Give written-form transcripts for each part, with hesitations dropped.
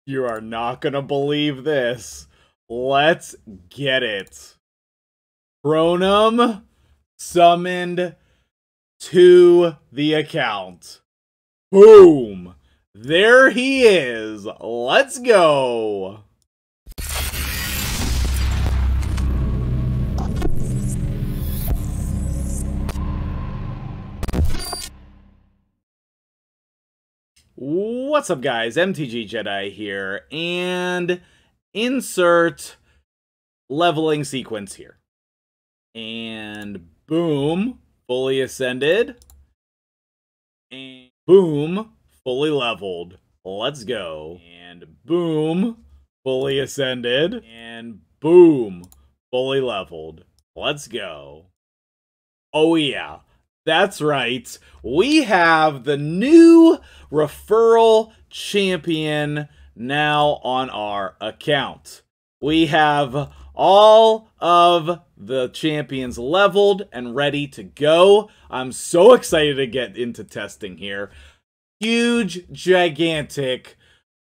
You are not gonna believe this. Let's get it. Crohnam summoned to the account. Boom! There he is. Let's go. What's up, guys? MtgJedi here, and insert leveling sequence here. And boom, fully ascended. And boom, fully leveled. Let's go. And boom, fully ascended. And boom, fully leveled. Let's go. Oh yeah. That's right, we have the new referral champion now on our account. We have all of the champions leveled and ready to go. I'm so excited to get into testing here. Huge, gigantic,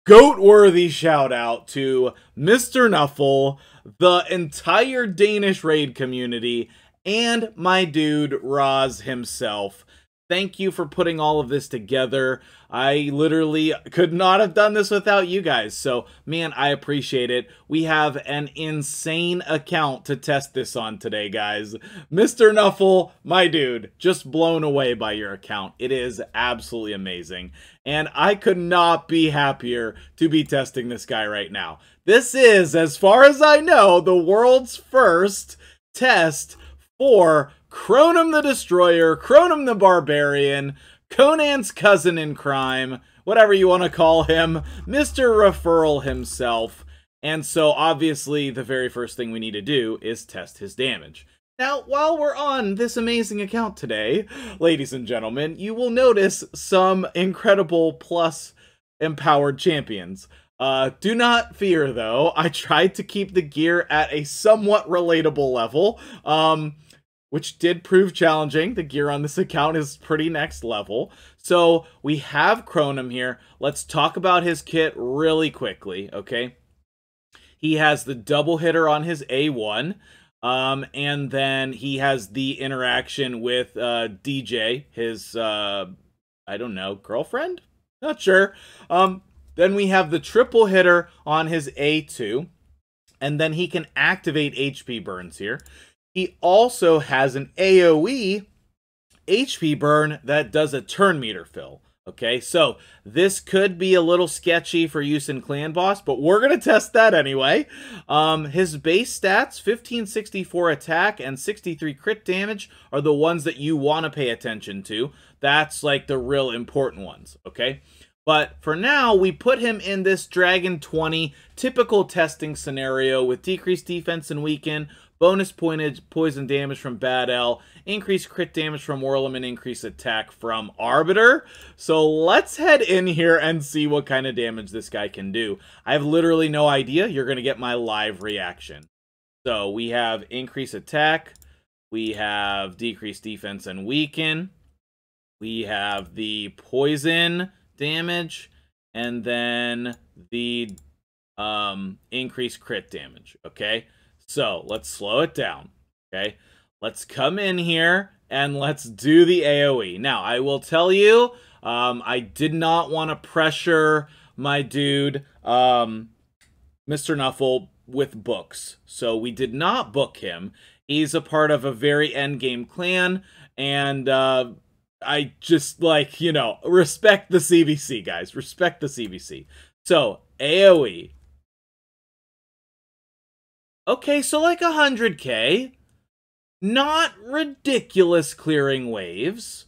goat-worthy shout-out to Mr. Nuffle, the entire Danish raid community, and my dude, Roz himself. Thank you for putting all of this together. I literally could not have done this without you guys. So, man, I appreciate it. We have an insane account to test this on today, guys. Mr. Nuffle, my dude, just blown away by your account. It is absolutely amazing. And I could not be happier to be testing this guy right now. This is, as far as I know, the world's first test for Crohnam the Destroyer, Crohnam the Barbarian, Conan's cousin in crime, whatever you want to call him, Mr. Referral himself. And so, obviously, the very first thing we need to do is test his damage. Now, while we're on this amazing account today, ladies and gentlemen, you will notice some incredible plus empowered champions. Do not fear, though. I tried to keep the gear at a somewhat relatable level, which did prove challenging. The gear on this account is pretty next level. So we have Crohnam here. Let's talk about his kit really quickly, okay? He has the double hitter on his A1, and then he has the interaction with DJ, his, I don't know, girlfriend? Not sure. Then we have the triple hitter on his A2, and then he can activate HP burns here. He also has an AoE HP burn that does a turn meter fill. Okay, so this could be a little sketchy for use in Clan Boss, but we're going to test that anyway. His base stats, 1564 attack and 63 crit damage, are the ones that you want to pay attention to. That's like the real important ones, okay? But for now, we put him in this Dragon 20 typical testing scenario with decreased defense and weaken, bonus poison damage from Bad L, increased crit damage from Whirlum, and increased attack from Arbiter. So let's head in here and see what kind of damage this guy can do. I have literally no idea. You're going to get my live reaction. So we have increased attack. We have decreased defense and weaken. We have the poison damage, and then the increased crit damage, okay? So, let's slow it down, okay? Let's come in here, and let's do the AoE. Now, I will tell you, I did not want to pressure my dude, Mr. Nuffle, with books. So, we did not book him. He's a part of a very endgame clan, and I just, like, you know, respect the CVC, guys. Respect the CVC. So, AoE. Okay, so like 100k. Not ridiculous clearing waves.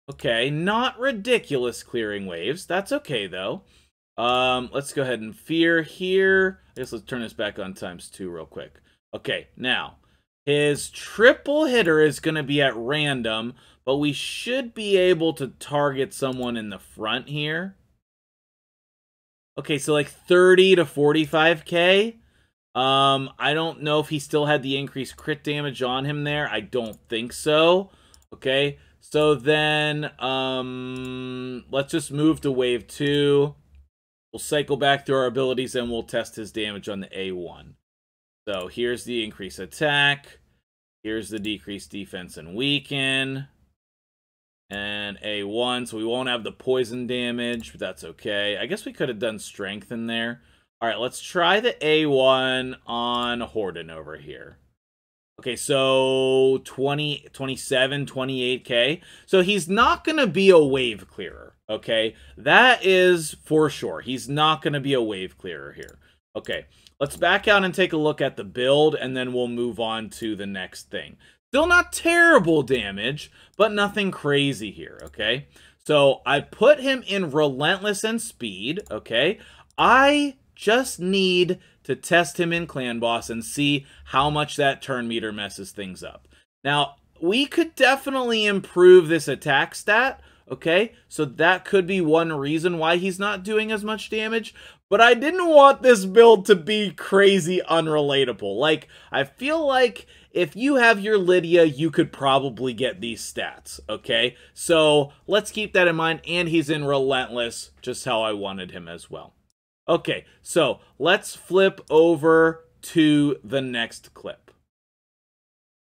Okay, not ridiculous clearing waves. That's okay, though. Let's go ahead and fear here. I guess let's turn this back on ×2 real quick. Okay, now, his triple hitter is going to be at random, but we should be able to target someone in the front here. Okay, so like 30 to 45k. I don't know if he still had the increased crit damage on him there. I don't think so. Okay, so then, let's just move to wave 2. We'll cycle back through our abilities and we'll test his damage on the A1. So here's the increased attack. Here's the decreased defense and weaken. And A1, so we won't have the poison damage, but that's okay. I guess we could have done strength in there. All right, let's try the A1 on Horden over here. Okay, so 20, 27, 28k. So he's not going to be a wave clearer, okay? That is for sure. He's not going to be a wave clearer here. Okay, let's back out and take a look at the build, and then we'll move on to the next thing. Still not terrible damage, but nothing crazy here, okay? So I put him in Relentless and Speed, okay? I just need to test him in Clan Boss and see how much that turn meter messes things up. Now, we could definitely improve this attack stat, okay? So that could be one reason why he's not doing as much damage. But I didn't want this build to be crazy unrelatable. Like, I feel like if you have your Lydia, you could probably get these stats, okay? So let's keep that in mind. And he's in Relentless, just how I wanted him as well. Okay, so let's flip over to the next clip.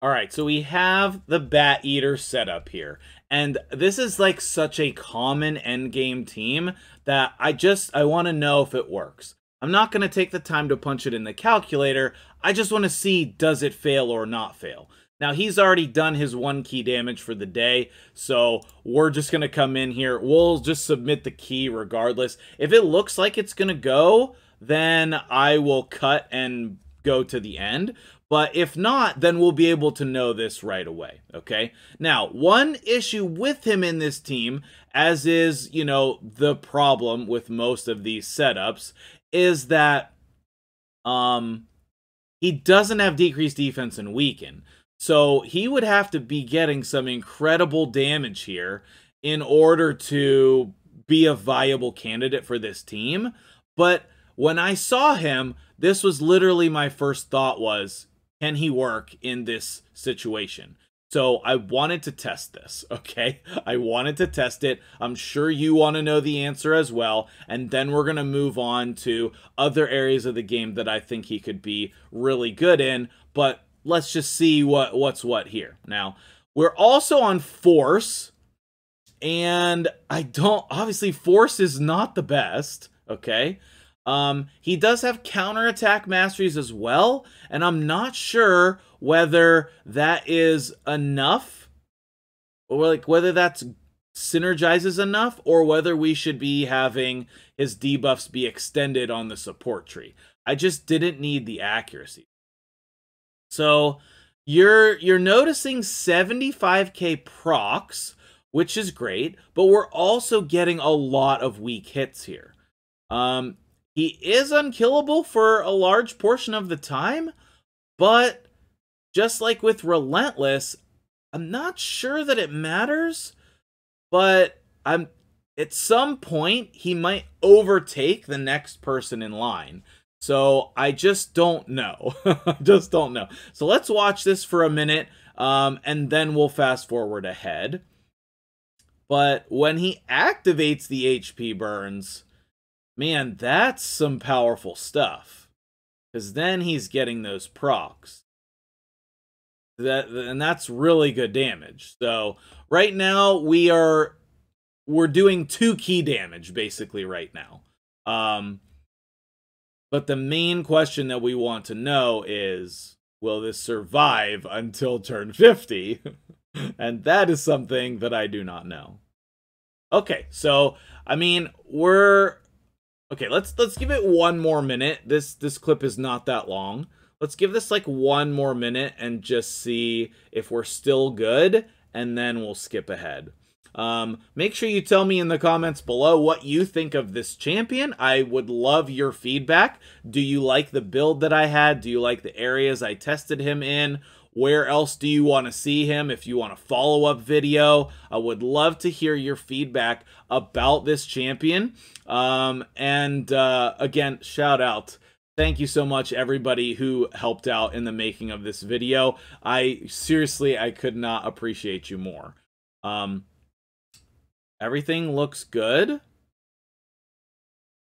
All right, so we have the Bat Eater set up here. And this is like such a common endgame team that I want to know if it works. I'm not going to take the time to punch it in the calculator. I just want to see, does it fail or not fail? Now, he's already done his 1 key damage for the day, so we're just going to come in here. We'll just submit the key regardless. If it looks like it's going to go, then I will cut and go to the end. But if not, then we'll be able to know this right away, okay? Now, one issue with him in this team, as is, you know, the problem with most of these setups, is that he doesn't have decreased defense and weaken. So he would have to be getting some incredible damage here in order to be a viable candidate for this team. But when I saw him, this was literally my first thought was, can he work in this situation? So I wanted to test this, okay? I wanted to test it. I'm sure you want to know the answer as well. And then we're going to move on to other areas of the game that I think he could be really good in. But let's just see what's what here. Now, we're also on Force. And obviously Force is not the best, okay? He does have counterattack masteries as well, and I'm not sure whether that is enough, or like whether that's synergizes enough, or whether we should be having his debuffs be extended on the support tree. I just didn't need the accuracy. So you're noticing 75k procs, which is great, but we're also getting a lot of weak hits here. He is unkillable for a large portion of the time, but just like with Relentless, I'm not sure that it matters, but at some point, he might overtake the next person in line. So I just don't know. I just don't know. So let's watch this for a minute, and then we'll fast forward ahead. But when he activates the HP burns, man, that's some powerful stuff. Because then he's getting those procs. And that's really good damage. So right now we're doing 2 key damage basically right now. But the main question that we want to know is, will this survive until turn 50? And that is something that I do not know. Okay, so I mean, okay, let's give it 1 more minute. This clip is not that long. Let's give this like 1 more minute and just see if we're still good, and then we'll skip ahead. Make sure you tell me in the comments below what you think of this champion. I would love your feedback. Do you like the build that I had? Do you like the areas I tested him in? Where else do you want to see him? If you want a follow-up video, I would love to hear your feedback about this champion. Again, shout out. Thank you so much, everybody who helped out in the making of this video. Seriously, I could not appreciate you more. Everything looks good.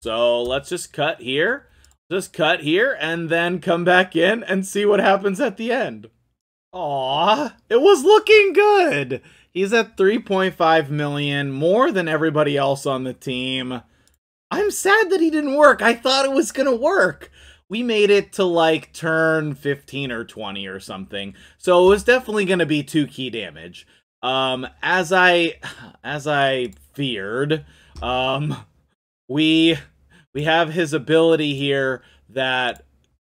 So let's just cut here. Just cut here and then come back in and see what happens at the end. Aw, it was looking good. He's at 3.5 million, more than everybody else on the team. I'm sad that he didn't work. I thought it was going to work. We made it to like turn 15 or 20 or something. So it was definitely going to be 2 key damage. As I feared, we have his ability here that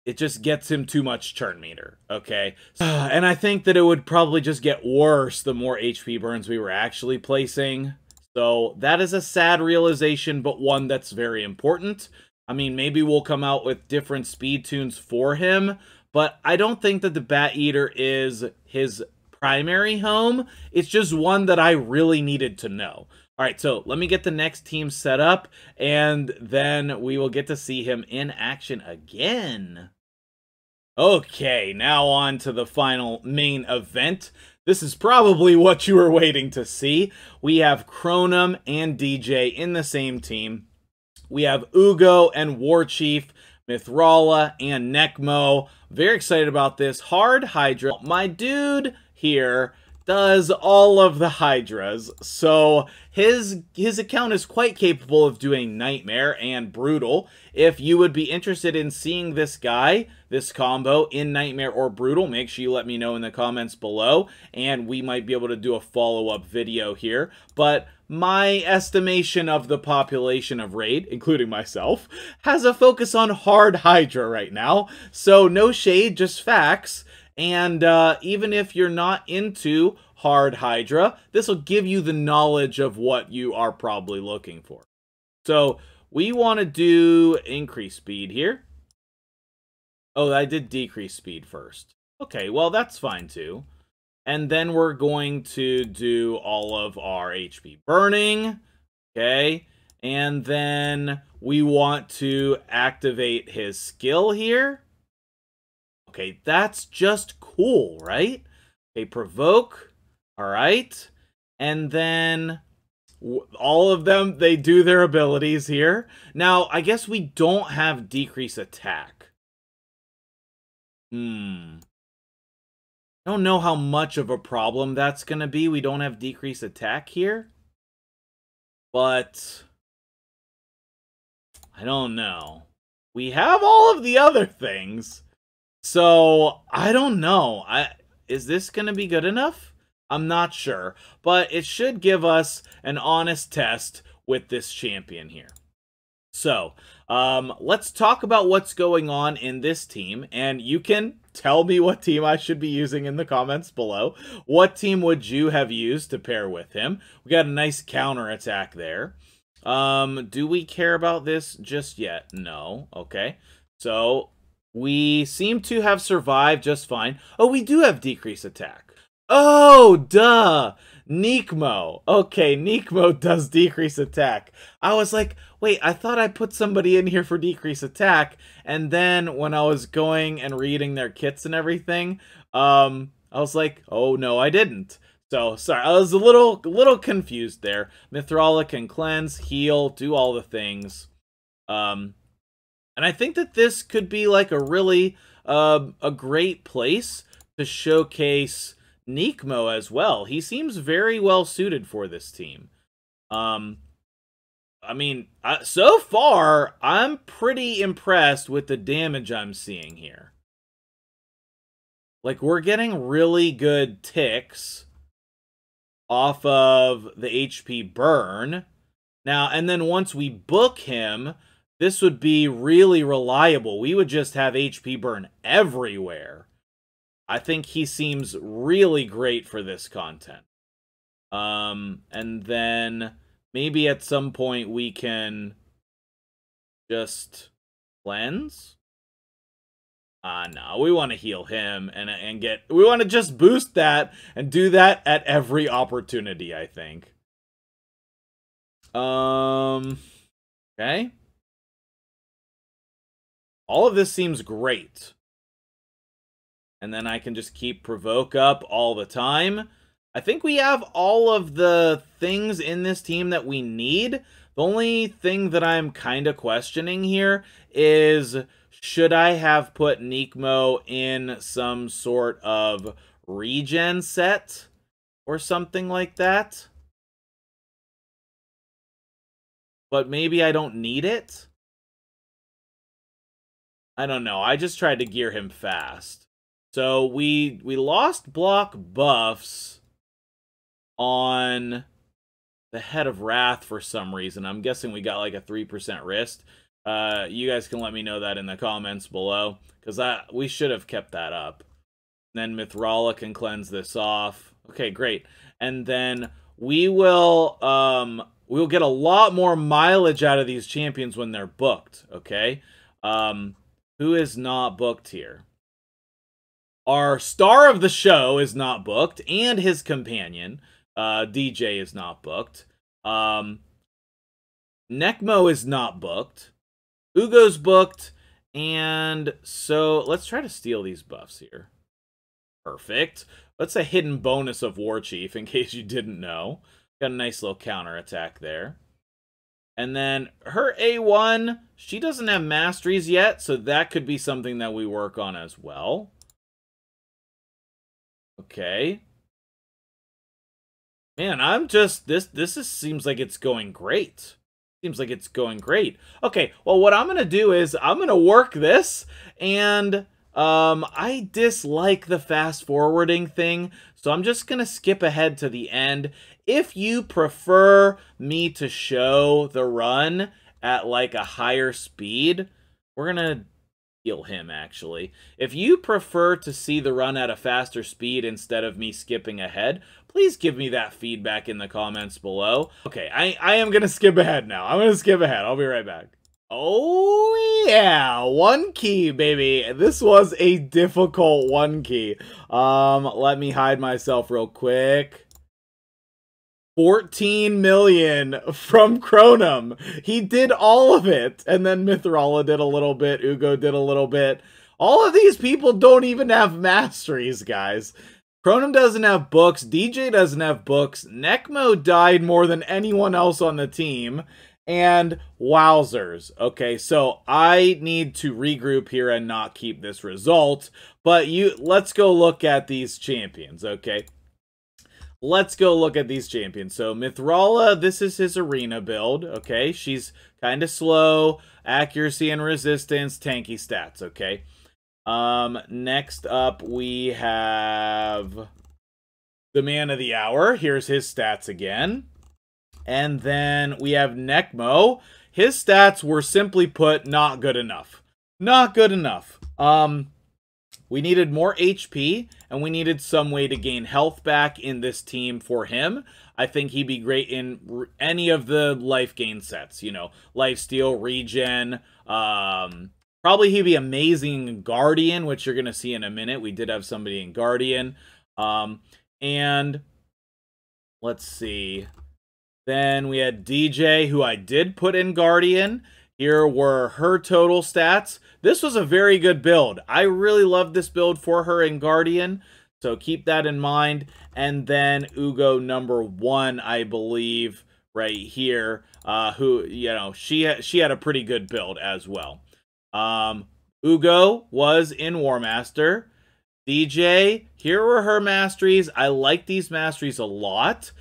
it just gets him too much churn meter, okay? And I think that it would probably just get worse the more HP burns we were actually placing. So that is a sad realization, but one that's very important. I mean, maybe we'll come out with different speed tunes for him, but I don't think that the Bat Eater is his primary home. It's just one that I really needed to know. All right, so let me get the next team set up, and then we will get to see him in action again. Okay, now on to the final main event. This is probably what you were waiting to see. We have Crohnam and DJ in the same team. We have YuGiOh and Warchief, Mithrala and Necmo. Very excited about this. Hard Hydra. My dude here does all of the Hydras, so his account is quite capable of doing Nightmare and Brutal. If you would be interested in seeing this guy, this combo, in Nightmare or Brutal, make sure you let me know in the comments below, and we might be able to do a follow-up video here. But my estimation of the population of Raid, including myself, has a focus on Hard Hydra right now, so no shade, just facts. And even if you're not into Hard Hydra, this will give you the knowledge of what you are probably looking for. So we want to do increase speed here. Oh, I did decrease speed first. Okay, well, that's fine too. And then we're going to do all of our HP burning. Okay, and then we want to activate his skill here. Okay, that's just cool, right? Okay, provoke. All right. And then all of them, they do their abilities here. Now, I guess we don't have decrease attack. I don't know how much of a problem that's going to be. We don't have decrease attack here. But I don't know. We have all of the other things. So, I don't know. Is this going to be good enough? I'm not sure. But it should give us an honest test with this champion here. So, let's talk about what's going on in this team. And you can tell me what team I should be using in the comments below. What team would you have used to pair with him? We got a nice counter attack there. Do we care about this just yet? No. Okay. So we seem to have survived just fine. Oh, we do have decrease attack. Oh, duh. Necmo. Okay, Necmo does decrease attack. I was like, wait, I thought I put somebody in here for decrease attack. And then when I was going and reading their kits and everything, I was like, oh, no, I didn't. So, sorry, I was a little confused there. Mithrala can cleanse, heal, do all the things. And I think that this could be like a really, a great place to showcase Necmo as well. He seems very well suited for this team. I mean, so far, I'm pretty impressed with the damage I'm seeing here. Like, we're getting really good ticks off of the HP burn. Now, and then once we book him, this would be really reliable. We would just have HP burn everywhere. I think he seems really great for this content. And then maybe at some point we can just cleanse. No, we want to heal him and get, we want to just boost that and do that at every opportunity, I think. Okay. All of this seems great. And then I can just keep provoke up all the time. I think we have all of the things in this team that we need. The only thing that I'm kind of questioning here is, should I have put Necmo in some sort of regen set or something like that? But maybe I don't need it? I don't know. I just tried to gear him fast. So we lost block buffs on the Head of Wrath for some reason. I'm guessing we got like a 3% wrist. You guys can let me know that in the comments below, because we should have kept that up. Then Mithrala can cleanse this off. Okay, great. And then we'll get a lot more mileage out of these champions when they're booked, okay? Who is not booked here? Our star of the show is not booked, and his companion, DJ, is not booked. Necmo is not booked. YuGiOh's booked, and so let's try to steal these buffs here. Perfect. That's a hidden bonus of War Chief, in case you didn't know. Got a nice little counterattack there. And then her A1, she doesn't have Masteries yet, so that could be something that we work on as well. Okay. Man, I'm just, seems like it's going great. Seems like it's going great. Okay, well, what I'm going to do is I'm going to work this, and I dislike the fast forwarding thing, so I'm just going to skip ahead to the end. If you prefer me to show the run at like a higher speed, we're going to heal him, actually. If you prefer to see the run at a faster speed instead of me skipping ahead, please give me that feedback in the comments below. Okay, I am going to skip ahead now. I'm going to skip ahead. I'll be right back. Oh, yeah. 1 key, baby. This was a difficult 1 key. Let me hide myself real quick. 14 million from Crohnam. He did all of it. And then Mithrala did a little bit. YuGiOh did a little bit. All of these people don't even have Masteries, guys. Crohnam doesn't have books. DJ doesn't have books. Necmo died more than anyone else on the team. And wowzers. Okay, so I need to regroup here and not keep this result. But let's go look at these champions, okay? Let's go look at these champions. So Mithrala, this is his arena build, okay? She's kind of slow, accuracy and resistance, tanky stats, okay? Next up we have the man of the hour. Here's his stats again. And then we have Necmo. His stats were simply put not good enough. Not good enough. We needed more HP, and we needed some way to gain health back in this team for him. I think he'd be great in any of the life gain sets, you know, lifesteal, regen. Probably he'd be amazing in Guardian, which you're going to see in a minute. We did have somebody in Guardian. And let's see. Then we had DJ, who I did put in Guardian. Here were her total stats. This was a very good build. I really loved this build for her in Guardian, so keep that in mind. And then YuGiOh number 1, I believe, right here, who, you know, she had a pretty good build as well. YuGiOh was in War Master. DJ, here were her Masteries. I like these Masteries a lot.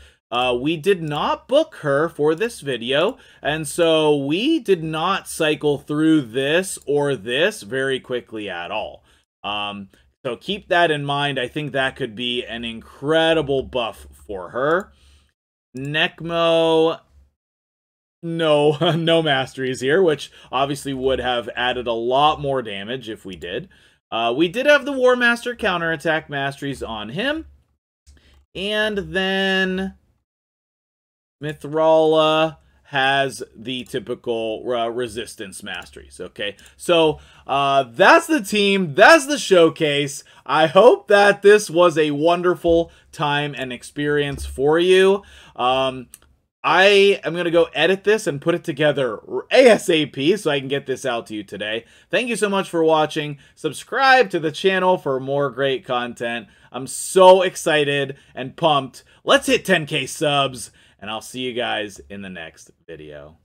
We did not book her for this video, and so we did not cycle through this or this very quickly at all. So keep that in mind. I think that could be an incredible buff for her. Necmo, no Masteries here, which obviously would have added a lot more damage if we did. We did have the War Master counterattack Masteries on him. And then Mithrala has the typical resistance Masteries, okay? So, that's the team. That's the showcase. I hope that this was a wonderful time and experience for you. I am going to go edit this and put it together ASAP so I can get this out to you today. Thank you so much for watching. Subscribe to the channel for more great content. I'm so excited and pumped. Let's hit 10K subs. and I'll see you guys in the next video.